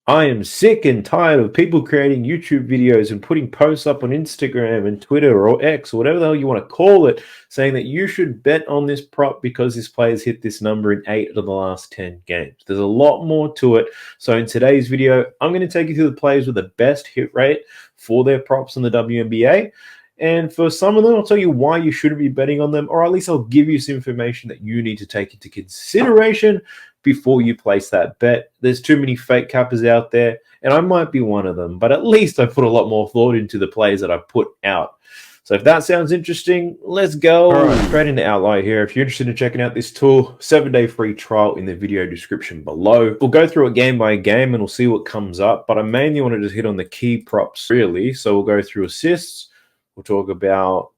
I am sick and tired of people creating YouTube videos and putting posts up on Instagram and Twitter or X or whatever the hell you want to call it, saying that you should bet on this prop because this player's hit this number in 8 of the last 10 games. There's a lot more to it. So in today's video, I'm going to take you through the players with the best hit rate for their props in the WNBA. And for some of them, I'll tell you why you shouldn't be betting on them, or at least I'll give you some information that you need to take into consideration before you place that bet. There's too many fake cappers out there, and I might be one of them, but at least I put a lot more thought into the plays that I put out. So if that sounds interesting, let's go. All right, straight into Outlier here. If you're interested in checking out this tool, 7-day free trial in the video description below. We'll go through it game by game and we'll see what comes up, but I mainly want to just hit on the key props really. So we'll go through assists. We'll talk about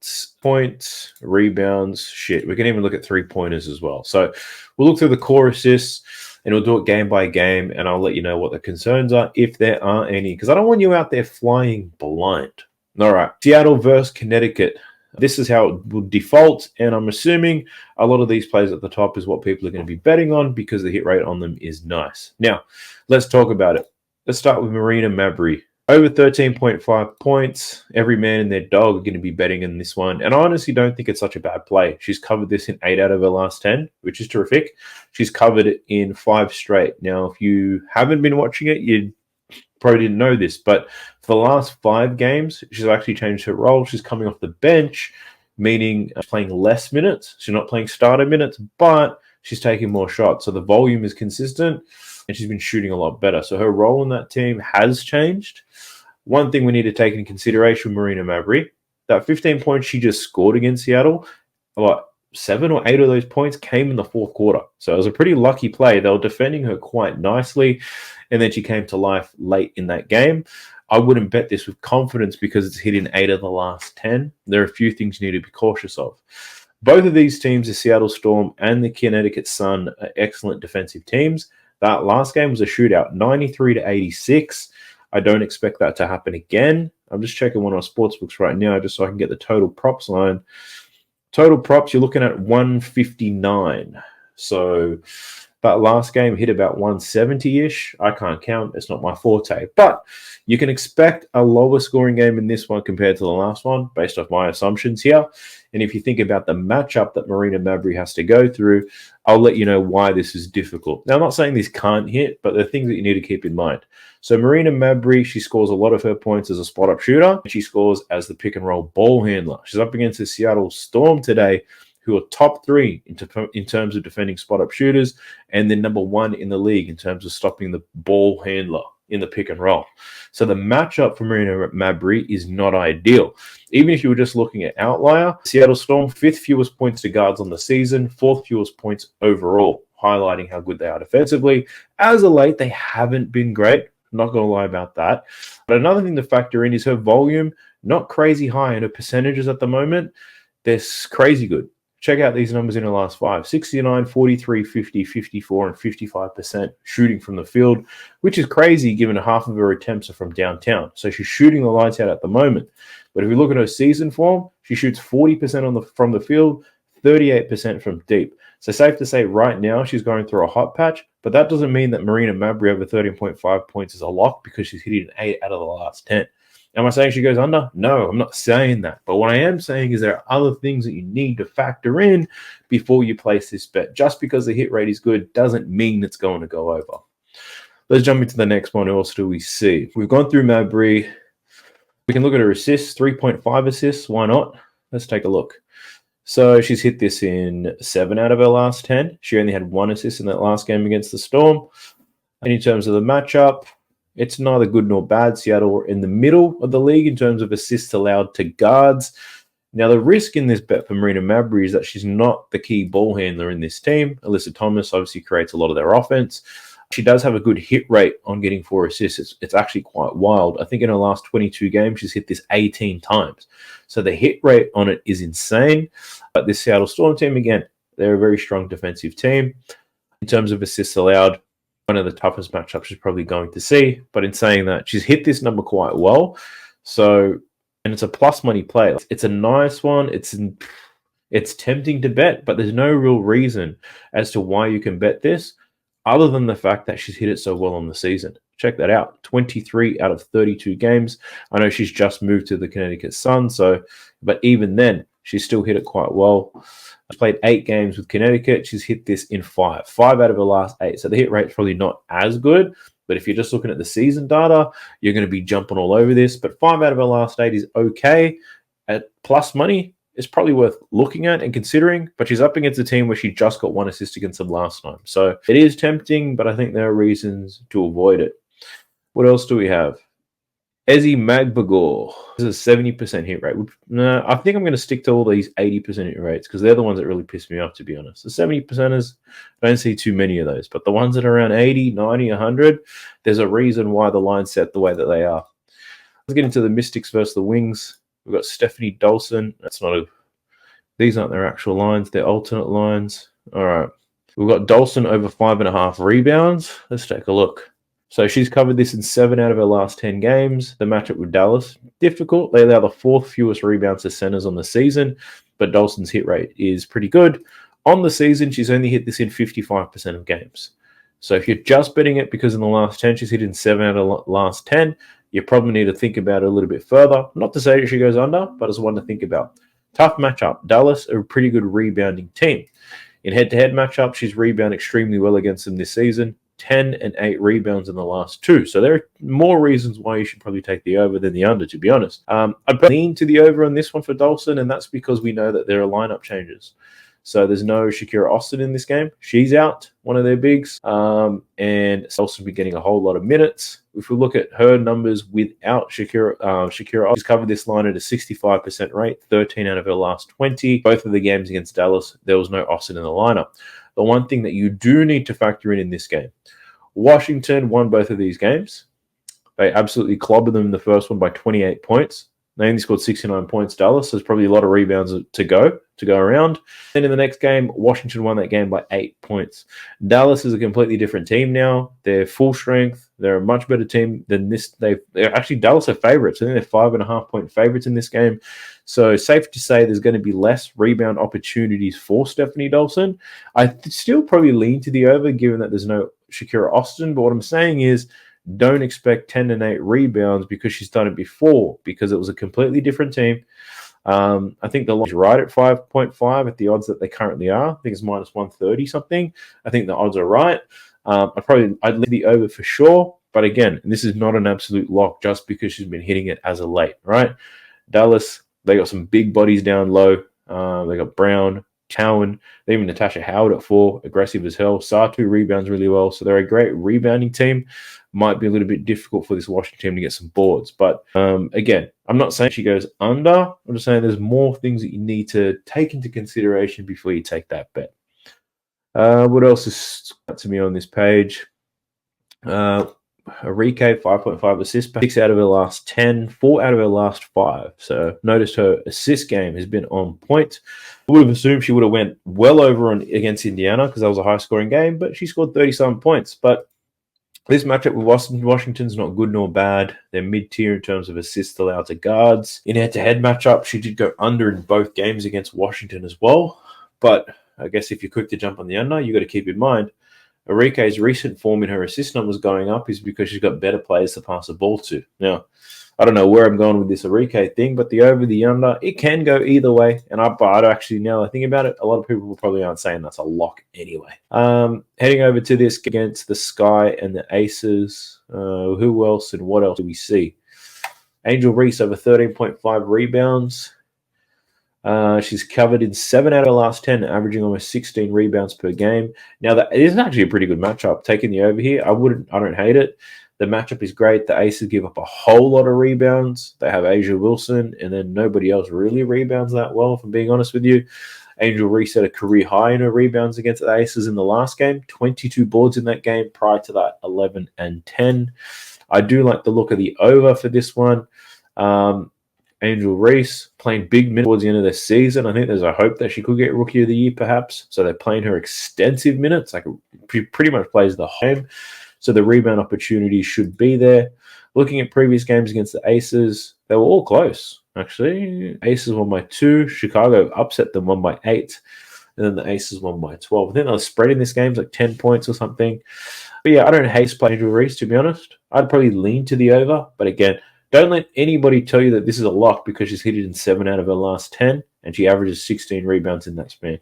points, rebounds, shit. We can even look at three-pointers as well. So we'll look through the core assists and we'll do it game by game, and I'll let you know what the concerns are, if there are any, because I don't want you out there flying blind. All right, Seattle versus Connecticut. This is how it will default, and I'm assuming a lot of these plays at the top is what people are going to be betting on because the hit rate on them is nice. Now, let's talk about it. Let's start with Marina Mabrey. Over 13.5 points. Every man and their dog are going to be betting in this one. And I honestly don't think it's such a bad play. She's covered this in 8 out of her last 10, which is terrific. She's covered it in 5 straight. Now, if you haven't been watching it, you probably didn't know this. But for the last 5 games, she's actually changed her role. She's coming off the bench, meaning she's playing less minutes. She's not playing starter minutes, but she's taking more shots. So the volume is consistent, and she's been shooting a lot better. So her role in that team has changed. One thing we need to take into consideration, Marina Mabrey, that 15 points she just scored against Seattle, about 7 or 8 of those points came in the fourth quarter. So it was a pretty lucky play. They were defending her quite nicely, and then she came to life late in that game. I wouldn't bet this with confidence because it's hit in 8 of the last 10. There are a few things you need to be cautious of. Both of these teams, the Seattle Storm and the Connecticut Sun, are excellent defensive teams. That last game was a shootout, 93-86. I don't expect that to happen again. I'm just checking one of our sportsbooks right now just so I can get the total props line. Total props, you're looking at 159. So that last game hit about 170-ish. I can't count. It's not my forte. But you can expect a lower scoring game in this one compared to the last one, based off my assumptions here. And if you think about the matchup that Marina Mabrey has to go through, I'll let you know why this is difficult. Now, I'm not saying this can't hit, but there are things that you need to keep in mind. So Marina Mabrey, she scores a lot of her points as a spot-up shooter. She scores as the pick-and-roll ball handler. She's up against the Seattle Storm today, who are top 3 in terms of defending spot-up shooters, and they're number 1 in the league in terms of stopping the ball handler in the pick and roll. So the matchup for Marina Mabrey is not ideal. Even if you were just looking at Outlier, Seattle Storm, 5th fewest points to guards on the season, 4th fewest points overall, highlighting how good they are defensively. As of late, they haven't been great. I'm not going to lie about that. But another thing to factor in is her volume, not crazy high, and her percentages at the moment, they're crazy good. Check out these numbers in the last 5. 69, 43, 50, 54, and 55% shooting from the field, which is crazy given half of her attempts are from downtown. So she's shooting the lights out at the moment. But if we look at her season form, she shoots 40% from the field, 38% from deep. So safe to say right now she's going through a hot patch, but that doesn't mean that Marina Mabrey over 13.5 points is a lock because she's hitting 8 out of the last 10. Am I saying she goes under? No, I'm not saying that. But what I am saying is there are other things that you need to factor in before you place this bet. Just because the hit rate is good doesn't mean it's going to go over. Let's jump into the next one. Who else do we see? We've gone through Mabrey. We can look at her assists, 3.5 assists. Why not? Let's take a look. So she's hit this in 7 out of her last 10. She only had 1 assist in that last game against the Storm. And in terms of the matchup, it's neither good nor bad. Seattle are in the middle of the league in terms of assists allowed to guards. Now, the risk in this bet for Marina Mabrey is that she's not the key ball handler in this team. Alyssa Thomas obviously creates a lot of their offense. She does have a good hit rate on getting 4 assists. It's actually quite wild. I think in her last 22 games, she's hit this 18 times. So the hit rate on it is insane. But this Seattle Storm team, again, they're a very strong defensive team. In terms of assists allowed, one of the toughest matchups she's probably going to see. But in saying that, she's hit this number quite well. So, and it's a plus money play. It's a nice one. It's tempting to bet, but there's no real reason as to why you can bet this other than the fact that she's hit it so well on the season. Check that out. 23 out of 32 games. I know she's just moved to the Connecticut Sun, but even then, she still hit it quite well. She's played 8 games with Connecticut. She's hit this in 5 out of her last 8. So the hit rate's probably not as good, but if you're just looking at the season data, you're going to be jumping all over this. But 5 out of her last 8 is okay. At plus money, it's probably worth looking at and considering, but she's up against a team where she just got 1 assist against them last time. So it is tempting, but I think there are reasons to avoid it. What else do we have? Ezi Magbagor. This is a 70% hit rate. No, I think I'm going to stick to all these 80% hit rates because they're the ones that really piss me off, to be honest. The 70%ers, I don't see too many of those. But the ones that are around 80, 90, 100, there's a reason why the line's set the way that they are. Let's get into the Mystics versus the Wings. We've got Stephanie Dolson. These aren't their actual lines. They're alternate lines. All right. We've got Dolson over 5.5 rebounds. Let's take a look. So she's covered this in 7 out of her last 10 games. The matchup with Dallas, difficult. They allow the 4th fewest rebounds to centers on the season, but Dolson's hit rate is pretty good. On the season, she's only hit this in 55% of games. So if you're just betting it because in the last 10, she's hit in 7 out of the last 10, you probably need to think about it a little bit further. Not to say that she goes under, but it's one to think about. Tough matchup. Dallas are a pretty good rebounding team. In head-to-head matchup, she's rebounded extremely well against them this season. 10 and 8 rebounds in the last 2. So there are more reasons why you should probably take the over than the under, to be honest. I'd lean to the over on this one for Dolson, and that's because we know that there are lineup changes. So there's no Shakira Austin in this game. She's out, one of their bigs, and Dolson will be getting a whole lot of minutes. If we look at her numbers without Shakira Austin, she's covered this line at a 65% rate, 13 out of her last 20. Both of the games against Dallas, there was no Austin in the lineup. The one thing that you do need to factor in this game, Washington won both of these games. They absolutely clobbered them in the first one by 28 points. They only scored 69 points, Dallas. So there's probably a lot of rebounds to go around. Then in the next game, Washington won that game by 8 points. Dallas is a completely different team now. They're full strength. They're a much better team than this. They're actually, Dallas are favorites. I think they're 5.5 point favorites in this game. So safe to say there's going to be less rebound opportunities for Stephanie Dolson. I still probably lean to the over given that there's no Shakira Austin. But what I'm saying is, don't expect 10 and 8 rebounds because she's done it before, because it was a completely different team. I think the line is right at 5.5 at the odds that they currently are. I think it's minus 130 something. I think the odds are right. I'd leave the over for sure. But again, this is not an absolute lock just because she's been hitting it as of late, right? Dallas, they got some big bodies down low. They got Brown, Cowan, even Natasha Howard at 4, aggressive as hell. Satu rebounds really well, so they're a great rebounding team. Might be a little bit difficult for this Washington team to get some boards, but again, I'm not saying she goes under. I'm just saying there's more things that you need to take into consideration before you take that bet. What else is to me on this page? Enrique, 5.5 assists, 6 out of her last 10, 4 out of her last 5. So notice her assist game has been on point. I would have assumed she would have went well over against Indiana because that was a high-scoring game, but she scored 37 points. But this matchup with Washington's not good nor bad. They're mid-tier in terms of assists allowed to guards. In head-to-head matchup, she did go under in both games against Washington as well. But I guess if you're quick to jump on the under, you got to keep in mind Enrique's recent form in her assist numbers going up is because she's got better players to pass the ball to. Now, I don't know where I'm going with this Enrique thing, but the over, the under, it can go either way. And I'd actually, now that I think about it, a lot of people probably aren't saying that's a lock anyway. Heading over to this against the Sky and the Aces. Who else and what else do we see? Angel Reese over 13.5 rebounds. She's covered in 7 out of the last 10, averaging almost 16 rebounds per game. Now, that is actually a pretty good matchup. Taking the over here, I don't hate it. The matchup is great. The Aces give up a whole lot of rebounds. They have Asia Wilson, and then nobody else really rebounds that well, if I'm being honest with you. Angel Reese set a career high in her rebounds against the Aces in the last game. 22 boards in that game. Prior to that, 11 and 10. I do like the look of the over for this one. Angel Reese playing big minutes towards the end of the season. I think there's a hope that she could get Rookie of the Year, perhaps. So they're playing her extensive minutes. Like, pretty much plays the home. So the rebound opportunity should be there. Looking at previous games against the Aces, they were all close, actually. Aces won by 2. Chicago upset them, won by 8. and then the Aces won by 12. I think they were spreading this game like 10 points or something. But yeah, I don't hate playing Angel Reese, to be honest. I'd probably lean to the over, but again, don't let anybody tell you that this is a lock because she's hit it in 7 out of her last 10, and she averages 16 rebounds in that span.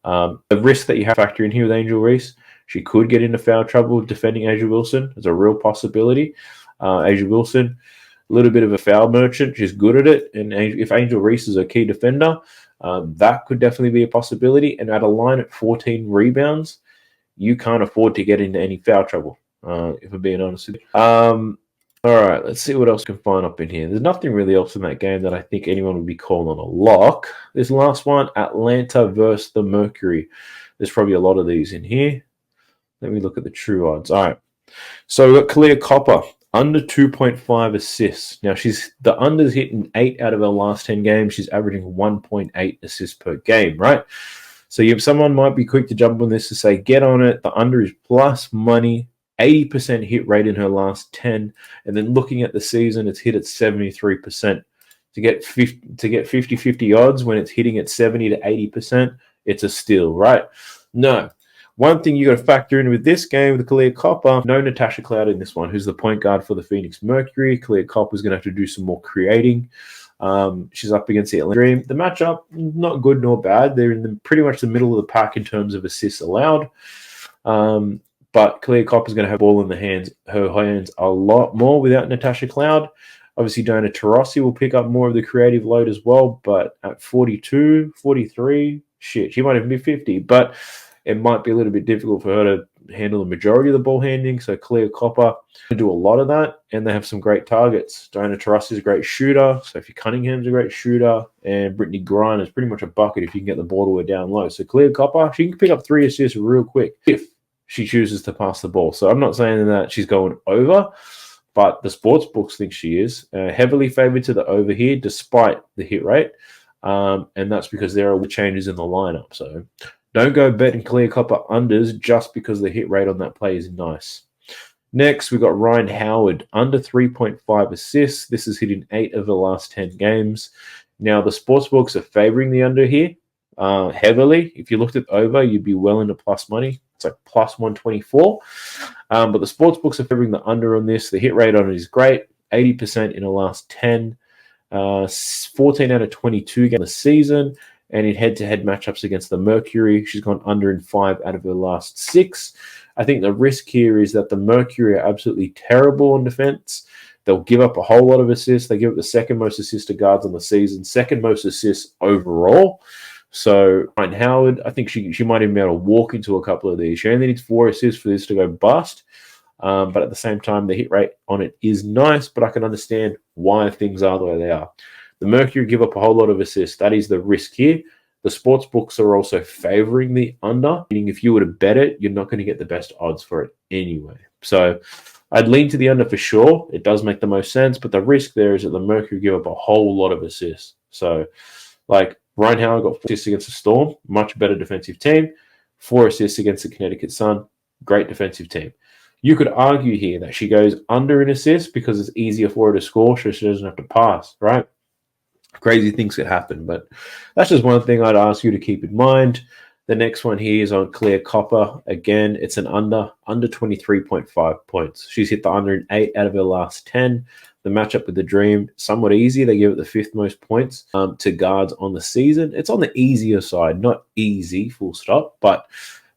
The risk that you have to factor in here with Angel Reese, she could get into foul trouble defending Asia Wilson. It's a real possibility. Asia Wilson, a little bit of a foul merchant. She's good at it, and if Angel Reese is a key defender, that could definitely be a possibility. And at a line at 14 rebounds, you can't afford to get into any foul trouble, if I'm being honest with you. All right, let's see what else we can find up in here. There's nothing really else in that game that I think anyone would be calling on a lock. This last one, Atlanta versus the Mercury. There's probably a lot of these in here. Let me look at the true odds. All right, so we've got Kalia Copper, under 2.5 assists. Now, the under's hitting 8 out of her last 10 games. She's averaging 1.8 assists per game, right? So someone might be quick to jump on this to say, get on it. The under is plus money. 80% hit rate in her last 10, and then looking at the season, it's hit at 73%. To get 50-50 odds when it's hitting at 70 to 80%, it's a steal, right? No. One thing you got to factor in with this game with Kalia Copper, no Natasha Cloud in this one, who's the point guard for the Phoenix Mercury. Kalia Copper's going to have to do some more creating. She's up against the Atlanta Dream. The matchup, not good nor bad. They're in pretty much the middle of the pack in terms of assists allowed. But Kalia Copper's going to have ball in her hands a lot more without Natasha Cloud. Obviously, Diana Taurasi will pick up more of the creative load as well, but at 42, 43, shit, she might even be 50, but it might be a little bit difficult for her to handle the majority of the ball handling. So Kalia Copper can do a lot of that, and they have some great targets. Diana Taurasi is a great shooter. Sophie Cunningham's a great shooter, and Brittany Griner is pretty much a bucket if you can get the ball to her down low. So Kalia Copper, she can pick up 3 assists real quick if she chooses to pass the ball. So I'm not saying that she's going over, but the sports books think she is. Heavily favored to the over here, despite the hit rate. And that's because there are changes in the lineup. So don't go betting Kalia Copper unders just because the hit rate on that play is nice. Next, we've got Ryan Howard, under 3.5 assists. This is hitting 8 of the last 10 games. Now, the sports books are favoring the under here heavily. If you looked at over, you'd be well into plus money. It's like plus 124. But the sports books are favoring the under on this. The hit rate on it is great. 80% in the last 10. 14 out of 22 games this season. And in head-to-head matchups against the Mercury, she's gone under in 5 out of her last 6. I think the risk here is that the Mercury are absolutely terrible on defense. They'll give up a whole lot of assists. They give up the second most assists to guards on the season, second most assists overall. So Ryan Howard, I think she might even be able to walk into a couple of these. She only needs 4 assists for this to go bust. But at the same time, the hit rate on it is nice, but I can understand why things are the way they are. The Mercury give up a whole lot of assists. That is the risk here. The sports books are also favoring the under, meaning if you were to bet it, you're not going to get the best odds for it anyway. So I'd lean to the under for sure. It does make the most sense, but the risk there is that the Mercury give up a whole lot of assists. So like Ryan Howard got 4 assists against the Storm, much better defensive team. 4 assists against the Connecticut Sun, great defensive team. You could argue here that she goes under in assists because it's easier for her to score, so she doesn't have to pass, right? Crazy things could happen, but that's just one thing I'd ask you to keep in mind. The next one here is on Kalia Copper. Again, it's an under 23.5 points. She's hit the under in 8 out of her last 10. The matchup with the Dream, somewhat easy. They give it the 5th most points to guards on the season. It's on the easier side, not easy, full stop, but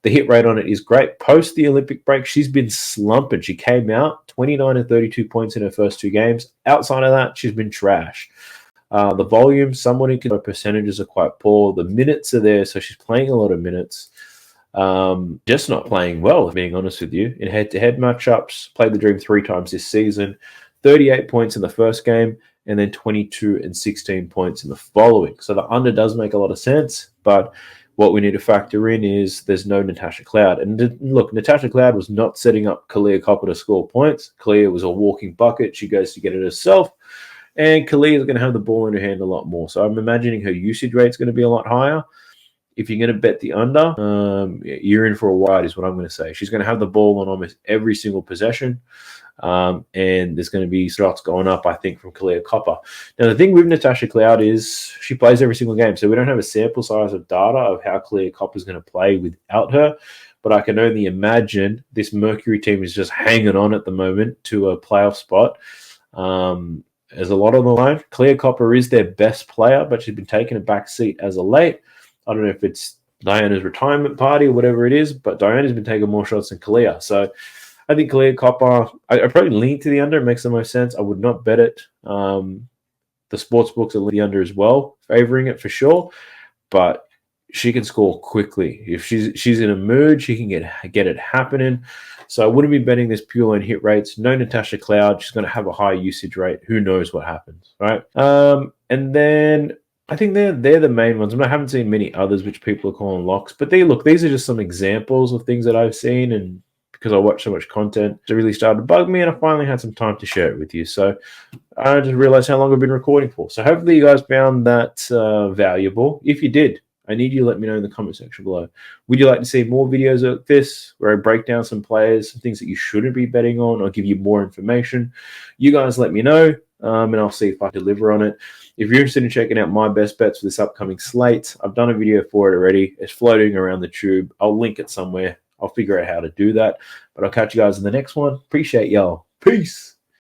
the hit rate on it is great. Post the Olympic break, she's been slumping. She came out 29 and 32 points in her first 2 games. Outside of that, she's been trash. The volume, somewhat inconsistent. Percentages are quite poor. The minutes are there, so she's playing a lot of minutes. Just not playing well, being honest with you. In head-to-head matchups, played the Dream 3 times this season. 38 points in the first game, and then 22 and 16 points in the following. So the under does make a lot of sense, but what we need to factor in is there's no Natasha Cloud. And look, Natasha Cloud was not setting up Kalia Copper to score points. Kalia was a walking bucket. She goes to get it herself. And Kalia is going to have the ball in her hand a lot more. So I'm imagining her usage rate is going to be a lot higher. if you're going to bet the under, you're in for a ride is what I'm going to say. She's going to have the ball on almost every single possession. And there's going to be shots going up, I think, from Kalia Copper. Now, the thing with Natasha Cloud is she plays every single game, so we don't have a sample size of data of how Kalia Copper is going to play without her. But I can only imagine this Mercury team is just hanging on at the moment to a playoff spot. There's a lot on the line. Kalia Copper is their best player, but she's been taking a back seat as of late. I don't know if it's Diana's retirement party or whatever it is, but Diana's been taking more shots than Kalia. So I think Kalia Copper, I probably lean to the under. It makes the most sense. I would not bet it. The sports books are the under as well, favoring it for sure. But she can score quickly. If she's in a mood, she can get it happening. So I wouldn't be betting this pure on hit rates. No Natasha Cloud. She's going to have a high usage rate. Who knows what happens, right? And then I think they're the main ones. I haven't seen many others which people are calling locks. But these are just some examples of things that I've seen, and because I watch so much content, it really started to bug me, and I finally had some time to share it with you. So I just realized how long I've been recording for. So hopefully you guys found that valuable. If you did, I need you to let me know in the comment section below. Would you like to see more videos like this where I break down some players, some things that you shouldn't be betting on, or give you more information? You guys let me know, and I'll see if I deliver on it. If you're interested in checking out my best bets for this upcoming slate, I've done a video for it already. It's floating around the tube. I'll link it somewhere. I'll figure out how to do that. But I'll catch you guys in the next one. Appreciate y'all. Peace.